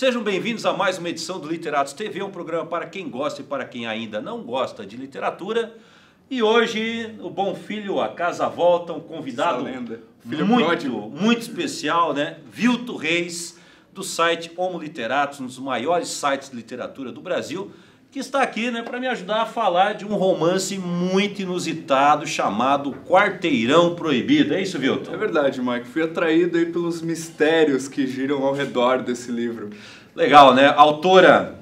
Sejam bem-vindos a mais uma edição do Literatos TV, um programa para quem gosta e para quem ainda não gosta de literatura. E hoje, o Bom Filho a casa volta, um convidado muito especial, né? Vilto Reis, do site Homo Literatus, um dos maiores sites de literatura do Brasil, que está aqui, né, para me ajudar a falar de um romance muito inusitado chamado Quarteirão Proibido. É isso, Vilto? É verdade, Mike. Fui atraído aí pelos mistérios que giram ao redor desse livro. Legal, né? A autora,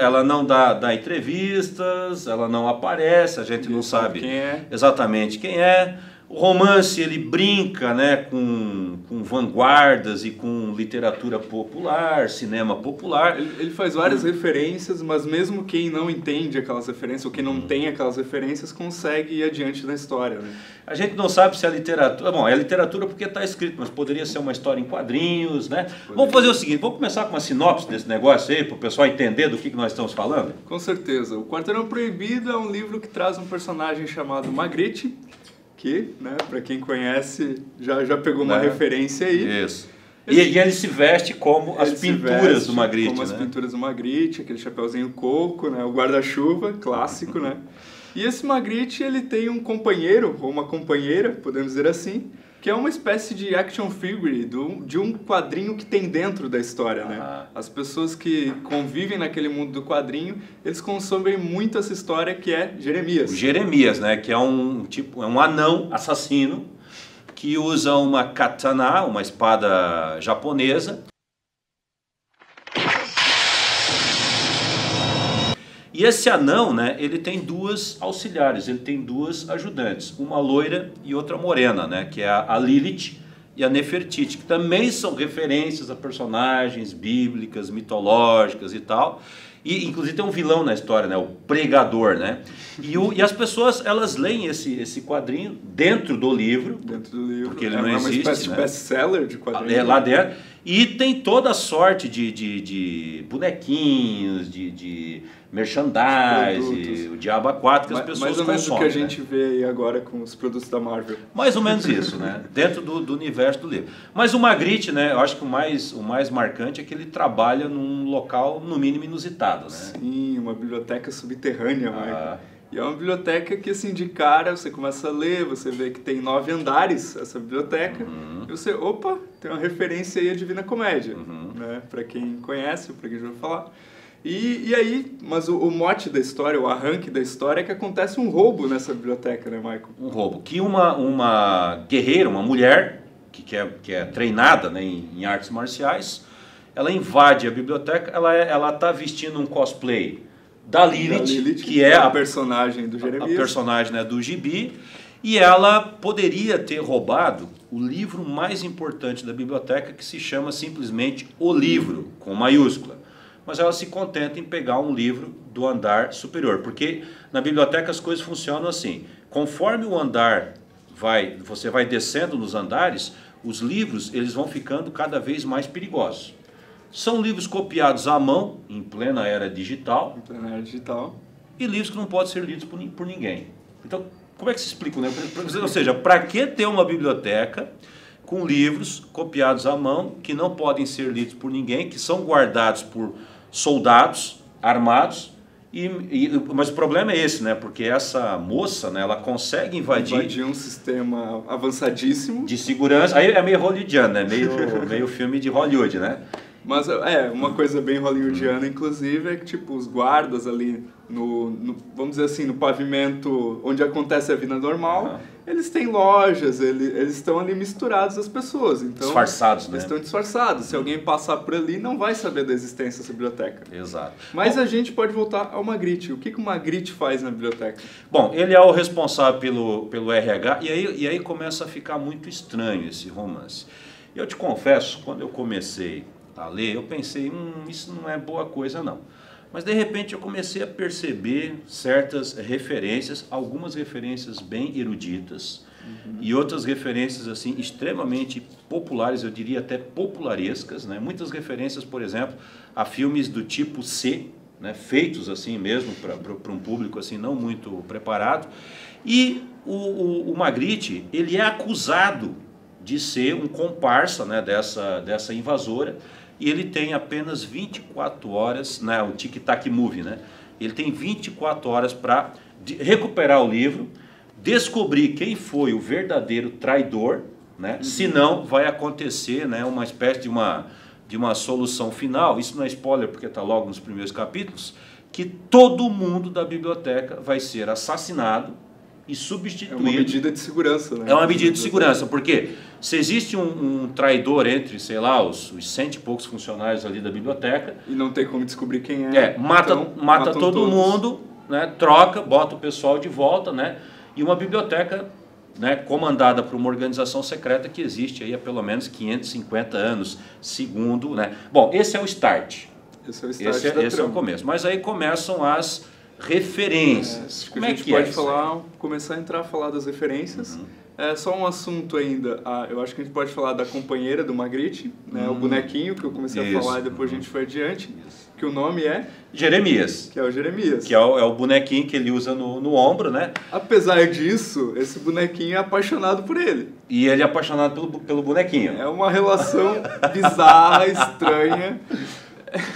ela não dá entrevistas, ela não aparece, a gente não sabe quem é. Exatamente quem é. O romance, ele brinca, né, com vanguardas e com literatura popular, cinema popular. Ele faz várias referências, mas mesmo quem não entende aquelas referências, ou quem não tem aquelas referências, consegue ir adiante na história, né? A gente não sabe se é literatura... Bom, é literatura porque está escrito, mas poderia ser uma história em quadrinhos, né? Vamos fazer o seguinte, vamos começar com uma sinopse desse negócio aí, para o pessoal entender do que nós estamos falando? Com certeza. O Quarteirão Proibido é um livro que traz um personagem chamado Magritte, que, né, para quem conhece, já pegou uma referência aí. Isso. E ele se veste como as pinturas do Magritte, como as pinturas do Magritte, aquele chapeuzinho coco, né, o guarda-chuva, clássico, né? E esse Magritte, ele tem um companheiro, ou uma companheira, podemos dizer assim, que é uma espécie de action figure de um quadrinho que tem dentro da história, né? As pessoas que convivem naquele mundo do quadrinho, eles consomem muito essa história que é Jeremias. O Jeremias, né? Que é um anão assassino que usa uma katana, uma espada japonesa. E esse anão, né, ele tem duas auxiliares, ele tem duas ajudantes, uma loira e outra morena, né, que é a Lilith e a Nefertiti, que também são referências a personagens bíblicas, mitológicas e tal. E inclusive tem um vilão na história, né, o pregador, né? E as pessoas, elas leem esse quadrinho dentro do livro. Dentro do livro. Porque ele não existe, uma espécie de best-seller de quadrinho. É lá dentro. E tem toda a sorte de bonequinhos, de merchandise, o diabo a quatro que as pessoas consomem. Mais ou menos o que a gente vê aí agora com os produtos da Marvel. Mais ou menos isso, né? Dentro do universo do livro. Mas o Magritte, né? Eu acho que o mais marcante é que ele trabalha num local, no mínimo, inusitado, né? Sim, uma biblioteca subterrânea, Michael. E é uma biblioteca que, assim, de cara, você começa a ler, você vê que tem 9 andares essa biblioteca, e você, opa, tem uma referência aí à Divina Comédia, né? Pra quem conhece, pra quem já ouviu falar. E aí, mas o mote da história, o arranque da história é que acontece um roubo nessa biblioteca, né, Michael? Um roubo. Que uma guerreira, uma mulher, que é treinada, né, em artes marciais, ela invade a biblioteca, ela tá vestindo um cosplay da Lilith, que é a personagem do Jeremias. A personagem, né, do Gibi, e ela poderia ter roubado o livro mais importante da biblioteca, que se chama simplesmente O Livro, com maiúscula. Mas ela se contenta em pegar um livro do andar superior, porque na biblioteca as coisas funcionam assim: conforme o andar você vai descendo nos andares, os livros eles vão ficando cada vez mais perigosos. São livros copiados à mão, em plena era digital. Em plena era digital. E livros que não podem ser lidos por ninguém. Então, como é que se explica, né? Ou seja, para que ter uma biblioteca com livros copiados à mão, que não podem ser lidos por ninguém, que são guardados por soldados armados, mas o problema é esse, né? Porque essa moça, né, ela consegue invadir um sistema avançadíssimo de segurança. Aí é meio hollywoodiano, né? meio filme de Hollywood, né? Mas uma coisa bem hollywoodiana, inclusive, é que tipo, os guardas ali vamos dizer assim, no pavimento onde acontece a vida normal, eles têm lojas, eles estão ali misturados às pessoas. Então, disfarçados, né? Eles estão disfarçados. Se alguém passar por ali, não vai saber da existência dessa biblioteca. Exato. Mas a gente pode voltar ao Magritte. O que o Magritte faz na biblioteca? Bom, ele é o responsável pelo RH, e aí começa a ficar muito estranho esse romance. Eu te confesso, quando eu comecei a ler, eu pensei, isso não é boa coisa não. Mas de repente eu comecei a perceber certas referências, algumas referências bem eruditas, e outras referências assim extremamente populares, eu diria até popularescas, né? Muitas referências, por exemplo, a filmes do tipo C, né? Feitos assim mesmo para um público assim não muito preparado. E o Magritte, ele é acusado de ser um comparsa, né, dessa invasora. e ele tem apenas 24 horas, né, o Tic-Tac Movie, né? Ele tem 24 horas para recuperar o livro, descobrir quem foi o verdadeiro traidor, né? Senão vai acontecer, né, uma espécie de uma solução final. Isso não é spoiler porque está logo nos primeiros capítulos, que todo mundo da biblioteca vai ser assassinado e substituído. É uma medida de segurança, né? É uma medida de segurança, porque se existe um traidor entre, sei lá, os 100 e poucos funcionários ali da biblioteca... E não tem como descobrir quem é. Mata todo mundo, né, troca, bota o pessoal de volta, né, e uma biblioteca, né, comandada por uma organização secreta que existe aí há pelo menos 550 anos, segundo... Né. Bom, esse é o start. Esse é o start esse é o começo. Mas aí começam as referências. Como é que a gente pode começar a falar das referências. É só um assunto ainda. Eu acho que a gente pode falar da companheira do Magritte, né, o bonequinho que eu comecei a falar e depois a gente foi adiante. Que o nome é Jeremias. Que é o Jeremias. Que é o bonequinho que ele usa no ombro, né? Apesar disso, esse bonequinho é apaixonado por ele. E ele é apaixonado pelo bonequinho. É uma relação bizarra, estranha.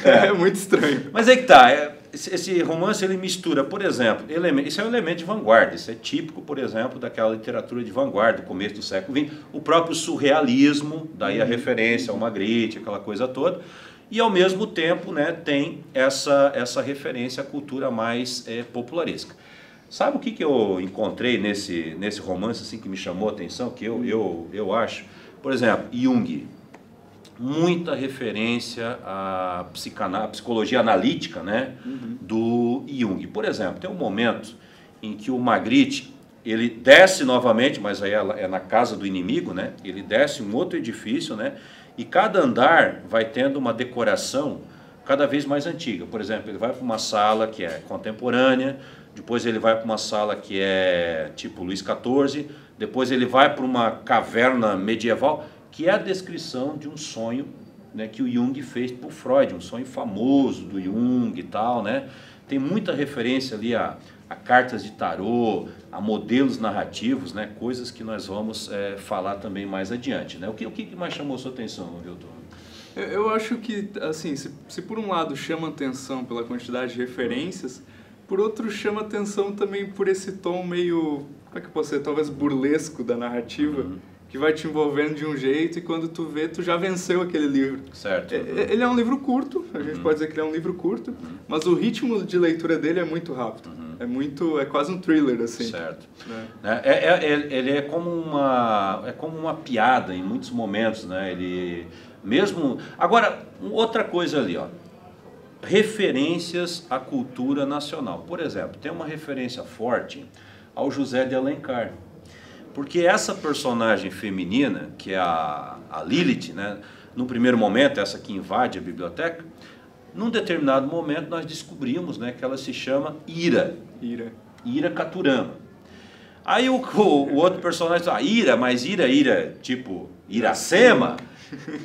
É muito estranho. Mas aí que tá. Esse romance ele mistura, por exemplo, isso é um elemento de vanguarda, isso é típico, por exemplo, daquela literatura de vanguarda do começo do século XX, o próprio surrealismo, daí a referência ao Magritte, aquela coisa toda, e ao mesmo tempo, né, tem essa referência à cultura mais popularesca. Sabe o que eu encontrei nesse romance assim, que me chamou a atenção, que eu acho? Por exemplo, Jung. Muita referência à psicologia analítica, né, do Jung. Por exemplo, tem um momento em que o Magritte, ele desce novamente, mas aí é na casa do inimigo, né, ele desce um outro edifício, né, e cada andar vai tendo uma decoração cada vez mais antiga. Por exemplo, ele vai para uma sala que é contemporânea, depois ele vai para uma sala que é tipo Luís XIV, depois ele vai para uma caverna medieval, que é a descrição de um sonho, né, que o Jung fez para o Freud, um sonho famoso do Jung e tal, né? Tem muita referência ali a cartas de tarô, a modelos narrativos, né, coisas que nós vamos falar também mais adiante, né? O que mais chamou sua atenção, Hilton? Eu acho que, assim, se por um lado chama atenção pela quantidade de referências, por outro chama atenção também por esse tom meio, como é que eu posso dizer, talvez burlesco da narrativa, que vai te envolvendo de um jeito e quando tu vê, tu já venceu aquele livro. Certo. Ele é um livro curto, a gente pode dizer que ele é um livro curto, mas o ritmo de leitura dele é muito rápido. É quase um thriller, assim. Certo. Ele é como uma piada em muitos momentos, né? Ele mesmo... Agora, outra coisa ali, ó. Referências à cultura nacional. Por exemplo, tem uma referência forte ao José de Alencar. Porque essa personagem feminina, que é a Lilith, né, no primeiro momento, essa que invade a biblioteca, num determinado momento nós descobrimos, né, que ela se chama Ira Caturama. Aí o outro personagem diz, Ira, tipo Iracema,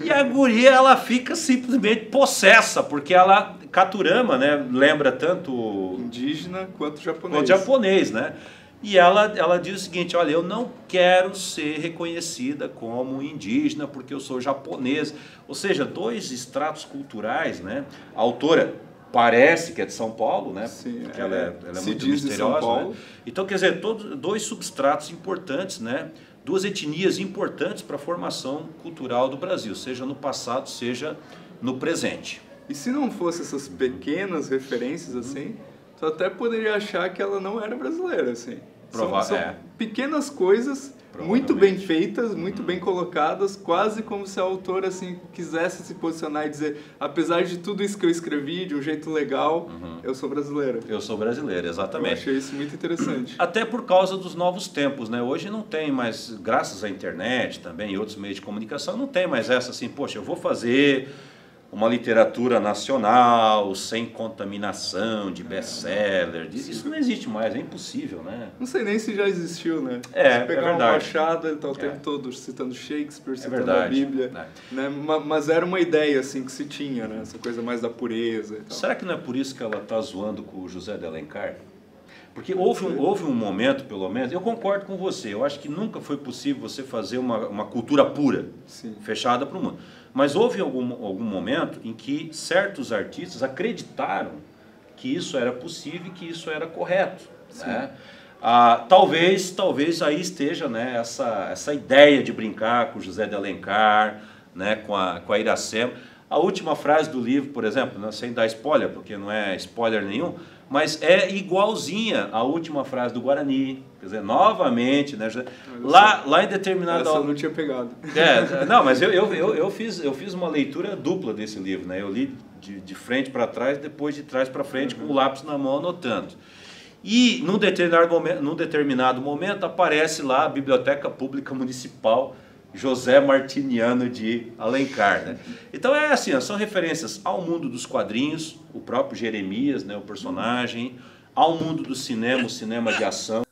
e a guria ela fica simplesmente possessa, porque ela, Caturama, né, lembra tanto indígena quanto japonês, né? E ela diz o seguinte, olha, eu não quero ser reconhecida como indígena porque eu sou japonesa. Ou seja, dois estratos culturais, né? A autora parece que é de São Paulo, né? Sim, porque ela é muito misteriosa, de São Paulo. Né? Então, quer dizer, dois substratos importantes, né? Duas etnias importantes para a formação cultural do Brasil, seja no passado, seja no presente. E se não fosse essas pequenas referências assim, tu até poderia achar que ela não era brasileira, assim. São pequenas coisas muito bem feitas, muito bem colocadas, quase como se a autora assim, quisesse se posicionar e dizer, apesar de tudo isso que eu escrevi de um jeito legal, eu sou brasileira. Eu sou brasileira, exatamente. Eu achei isso muito interessante. Até por causa dos novos tempos, né? Hoje não tem mais, graças à internet também e outros meios de comunicação, não tem mais essa assim, poxa, eu vou fazer uma literatura nacional, sem contaminação de best-seller. Isso não existe mais, é impossível, né? Não sei nem se já existiu, né? Se pegar um Machado, ele está o tempo todo citando Shakespeare, citando a Bíblia. Né? Mas era uma ideia assim que se tinha, né? Essa coisa mais da pureza e tal. Será que não é por isso que ela está zoando com o José de Alencar? Porque houve um momento, pelo menos, eu concordo com você, eu acho que nunca foi possível você fazer uma cultura pura, Sim. fechada para o mundo. Mas houve algum momento em que certos artistas acreditaram que isso era possível e que isso era correto. Né? Talvez aí esteja, né, essa ideia de brincar com José de Alencar, né, com a Iracema. A última frase do livro, por exemplo, né, sem dar spoiler, porque não é spoiler nenhum, mas é igualzinha à última frase do Guarani. Quer dizer, novamente, né, lá em determinada... Essa eu não tinha pegado. Não, mas eu fiz uma leitura dupla desse livro. Né? Eu li de frente para trás, depois de trás para frente, com o lápis na mão, anotando. E num determinado momento aparece lá a Biblioteca Pública Municipal José Martiniano de Alencar. Né? Então é assim, são referências ao mundo dos quadrinhos, o próprio Jeremias, né, o personagem, ao mundo do cinema, o cinema de ação,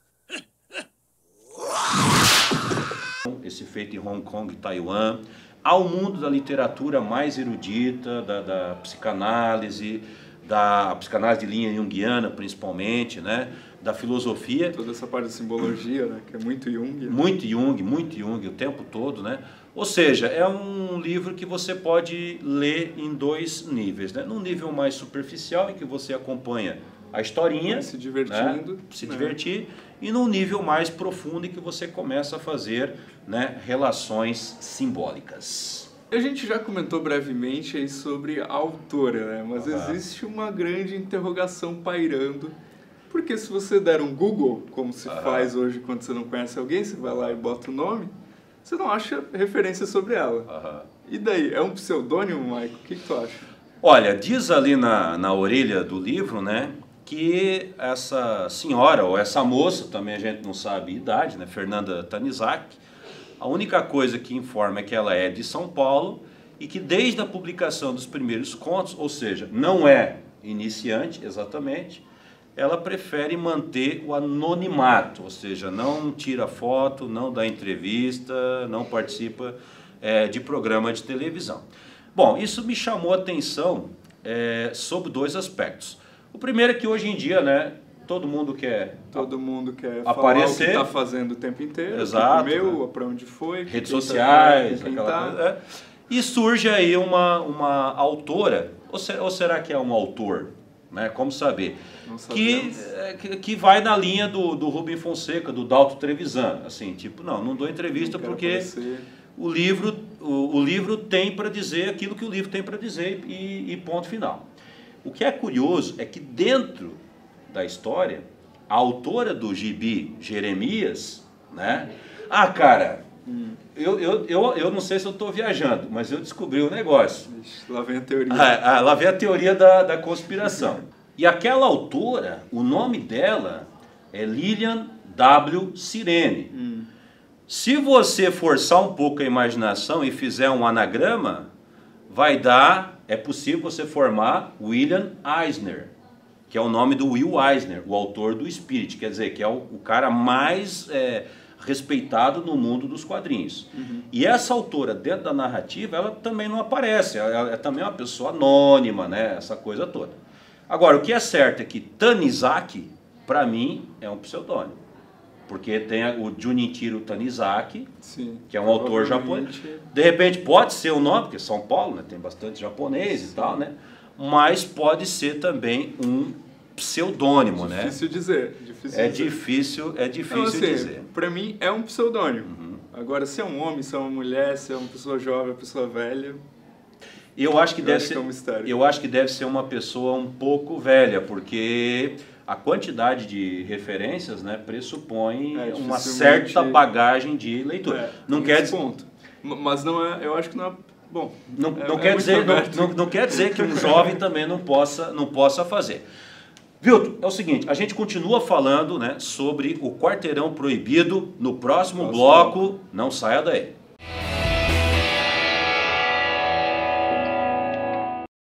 esse feito em Hong Kong e Taiwan, ao mundo da literatura mais erudita, da psicanálise, da psicanálise de linha junguiana principalmente, né? Da filosofia. Toda essa parte da simbologia, né? Que é muito Jung. Né? Muito Jung o tempo todo, né? Ou seja, é um livro que você pode ler em dois níveis, né? Num nível mais superficial, em que você acompanha a historinha, vai se divertindo, né? Se divertir, e num nível mais profundo, em que você começa a fazer, né, relações simbólicas. A gente já comentou brevemente aí sobre a autora, né? Mas existe uma grande interrogação pairando. Porque se você der um Google, como se faz hoje quando você não conhece alguém, você vai lá e bota o nome, você não acha referência sobre ela. E daí, é um pseudônimo, Maico? O que tu acha? Olha, diz ali na orelha do livro, né, que essa senhora, ou essa moça, também a gente não sabe a idade, né, Fernanda Tanizaki, a única coisa que informa é que ela é de São Paulo e que desde a publicação dos primeiros contos, ou seja, não é iniciante exatamente, ela prefere manter o anonimato, ou seja, não tira foto, não dá entrevista, não participa de programa de televisão. Bom, isso me chamou a atenção sobre dois aspectos. O primeiro é que hoje em dia, né, todo mundo quer aparecer, falar o que está fazendo o tempo inteiro, exato, comeu, para onde foi, redes sociais, aquela coisa, e surge aí uma autora, ou será que é um autor? Né? Como saber? Que vai na linha do Rubem Fonseca, do Dalto Trevisan, assim, tipo, não dou entrevista porque o livro tem para dizer aquilo que o livro tem para dizer e ponto final. O que é curioso é que dentro da história, a autora do gibi, Jeremias, né? Cara, eu não sei se eu estou viajando, mas eu descobri um negócio. Lá vem a teoria. Lá vem a teoria da conspiração. E aquela autora, o nome dela é Lilian W. Sirene. Se você forçar um pouco a imaginação e fizer um anagrama, é possível você formar William Eisner, que é o nome do Will Eisner, o autor do Spirit, quer dizer, que é o cara mais respeitado no mundo dos quadrinhos. E essa autora, dentro da narrativa, ela também não aparece, ela é também uma pessoa anônima, né, essa coisa toda. Agora, o que é certo é que Tanizaki, para mim, é um pseudônimo. Porque tem o Junichiro Tanizaki, sim, que é um autor japonês. De repente pode ser o nome, porque São Paulo, né, tem bastante japonês, sim, e tal, né? Mas pode ser também um pseudônimo, né? Difícil dizer. Difícil então, assim, dizer. Para mim é um pseudônimo. Agora, se é um homem, se é uma mulher, se é uma pessoa jovem, uma pessoa velha... Eu acho que deve ser uma pessoa um pouco velha, porque a quantidade de referências, né, pressupõe uma certa bagagem de leitura. Não quer dizer... ponto. Mas não é, eu acho que não é... Bom, não quer dizer que um jovem também não possa fazer. Vilton, é o seguinte, a gente continua falando, né, sobre o Quarteirão Proibido no próximo bloco. Não saia daí.